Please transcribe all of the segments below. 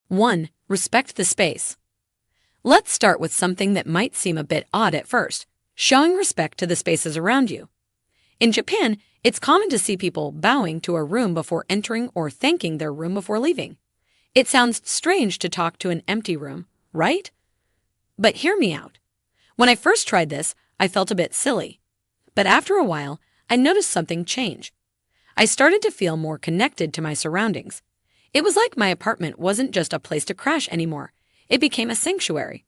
1. Respect the space. Let's start with something that might seem a bit odd at first, showing respect to the spaces around you. In Japan, it's common to see people bowing to a room before entering or thanking their room before leaving. It sounds strange to talk to an empty room, right? But hear me out. When I first tried this, I felt a bit silly. But after a while, I noticed something change. I started to feel more connected to my surroundings. It was like my apartment wasn't just a place to crash anymore. It became a sanctuary.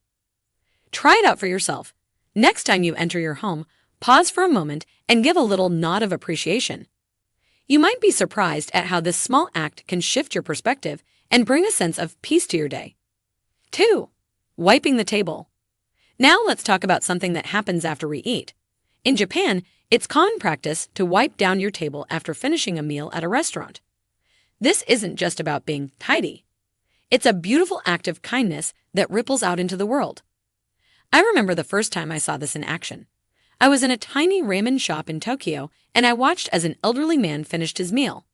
Try it out for yourself. Next time you enter your home, pause for a moment and give a little nod of appreciation. You might be surprised at how this small act can shift your perspective and bring a sense of peace to your day. 2. Wiping the table. Now let's talk about something that happens after we eat. In Japan, it's common practice to wipe down your table after finishing a meal at a restaurant. This isn't just about being tidy. It's a beautiful act of kindness that ripples out into the world. I remember the first time I saw this in action. I was in a tiny ramen shop in Tokyo, and I watched as an elderly man finished his meal.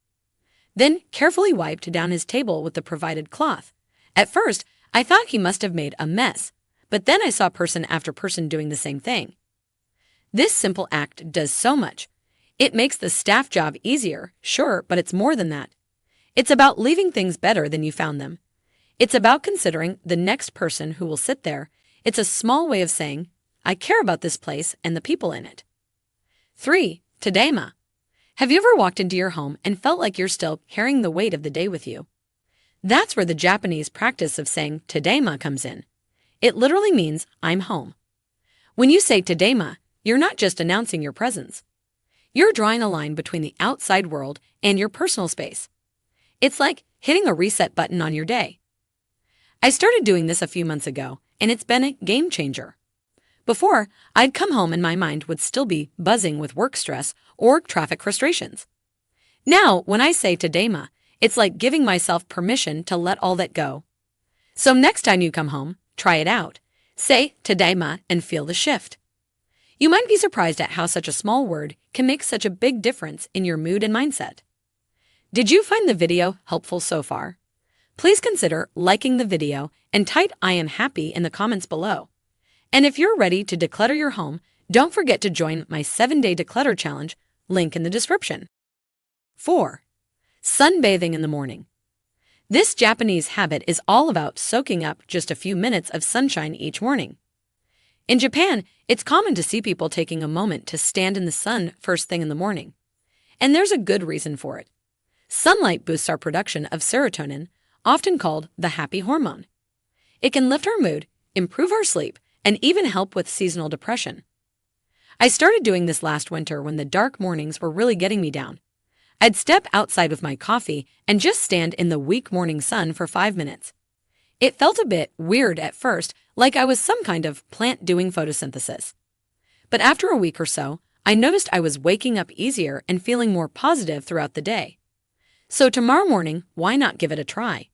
Then carefully wiped down his table with the provided cloth. At first, I thought he must have made a mess, but then I saw person after person doing the same thing. This simple act does so much. It makes the staff job easier, sure, but it's more than that. It's about leaving things better than you found them. It's about considering the next person who will sit there. It's a small way of saying, I care about this place and the people in it. 3. Tadaima. Have you ever walked into your home and felt like you're still carrying the weight of the day with you? That's where the Japanese practice of saying tadaima comes in. It literally means, I'm home. When you say tadaima, you're not just announcing your presence. You're drawing a line between the outside world and your personal space. It's like hitting a reset button on your day. I started doing this a few months ago, and it's been a game changer. Before, I'd come home and my mind would still be buzzing with work stress or traffic frustrations. Now, when I say tadaima, it's like giving myself permission to let all that go. So next time you come home, try it out. Say tadaima and feel the shift. You might be surprised at how such a small word can make such a big difference in your mood and mindset. Did you find the video helpful so far? Please consider liking the video and type I am happy in the comments below. And if you're ready to declutter your home, don't forget to join my 7-day declutter challenge, link in the description. 4. Sunbathing in the morning. This Japanese habit is all about soaking up just a few minutes of sunshine each morning. In Japan, it's common to see people taking a moment to stand in the sun first thing in the morning. And there's a good reason for it. Sunlight boosts our production of serotonin, often called the happy hormone. It can lift our mood, improve our sleep, and even help with seasonal depression. I started doing this last winter when the dark mornings were really getting me down. I'd step outside with my coffee and just stand in the weak morning sun for 5 minutes. It felt a bit weird at first, like I was some kind of plant doing photosynthesis. But after a week or so, I noticed I was waking up easier and feeling more positive throughout the day. So tomorrow morning, why not give it a try?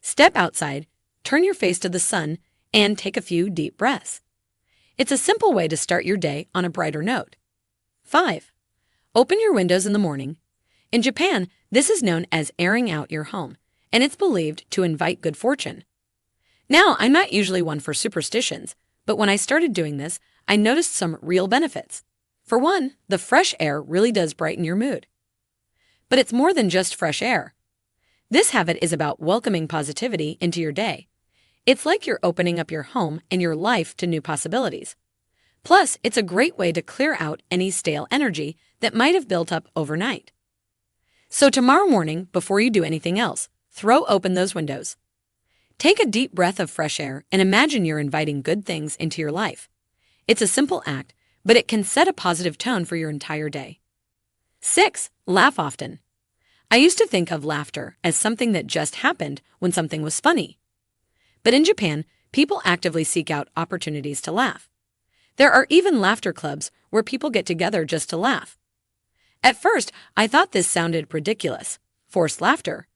Step outside, turn your face to the sun, and take a few deep breaths. It's a simple way to start your day on a brighter note. 5. Open your windows in the morning. In Japan, this is known as airing out your home, and it's believed to invite good fortune. Now, I'm not usually one for superstitions, but when I started doing this, I noticed some real benefits. For one, the fresh air really does brighten your mood. But it's more than just fresh air. This habit is about welcoming positivity into your day. It's like you're opening up your home and your life to new possibilities. Plus, it's a great way to clear out any stale energy that might have built up overnight. So tomorrow morning, before you do anything else, throw open those windows. Take a deep breath of fresh air and imagine you're inviting good things into your life. It's a simple act, but it can set a positive tone for your entire day. 6. Laugh often. I used to think of laughter as something that just happened when something was funny. But in Japan, people actively seek out opportunities to laugh. There are even laughter clubs where people get together just to laugh. At first, I thought this sounded ridiculous. Forced laughter.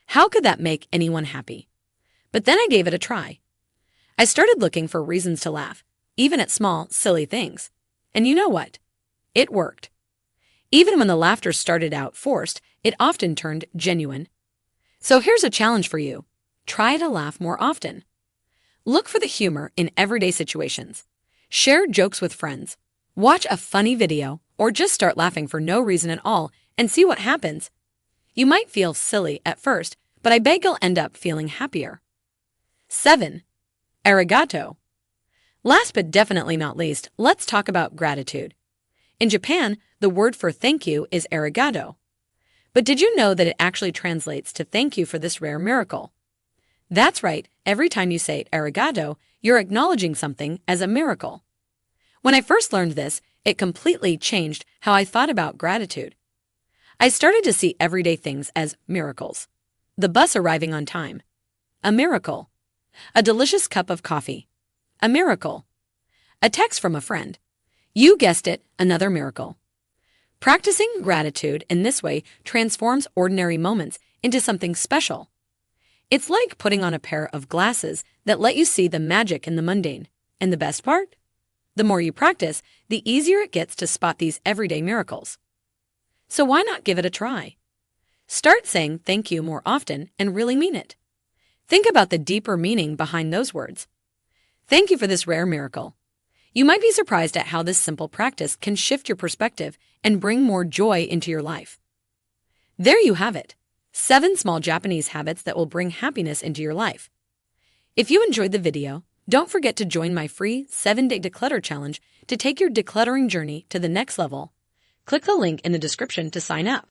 How could that make anyone happy? But then I gave it a try. I started looking for reasons to laugh, even at small, silly things. And you know what? It worked. Even when the laughter started out forced, it often turned genuine. So here's a challenge for you. Try to laugh more often. Look for the humor in everyday situations. Share jokes with friends. Watch a funny video, or just start laughing for no reason at all and see what happens. You might feel silly at first, but I bet you'll end up feeling happier. 7. Arigato. Last but definitely not least, let's talk about gratitude. In Japan, the word for thank you is arigato. But did you know that it actually translates to thank you for this rare miracle? That's right, every time you say arigato, you're acknowledging something as a miracle. When I first learned this, it completely changed how I thought about gratitude. I started to see everyday things as miracles. The bus arriving on time, a miracle. A delicious cup of coffee, a miracle. A text from a friend. You guessed it, another miracle. Practicing gratitude in this way transforms ordinary moments into something special. It's like putting on a pair of glasses that let you see the magic in the mundane. And the best part? The more you practice, the easier it gets to spot these everyday miracles. So why not give it a try? Start saying thank you more often and really mean it. Think about the deeper meaning behind those words. Thank you for this rare miracle. You might be surprised at how this simple practice can shift your perspective and bring more joy into your life. There you have it, 7 small Japanese habits that will bring happiness into your life. If you enjoyed the video, don't forget to join my free 7-day declutter challenge to take your decluttering journey to the next level. Click the link in the description to sign up.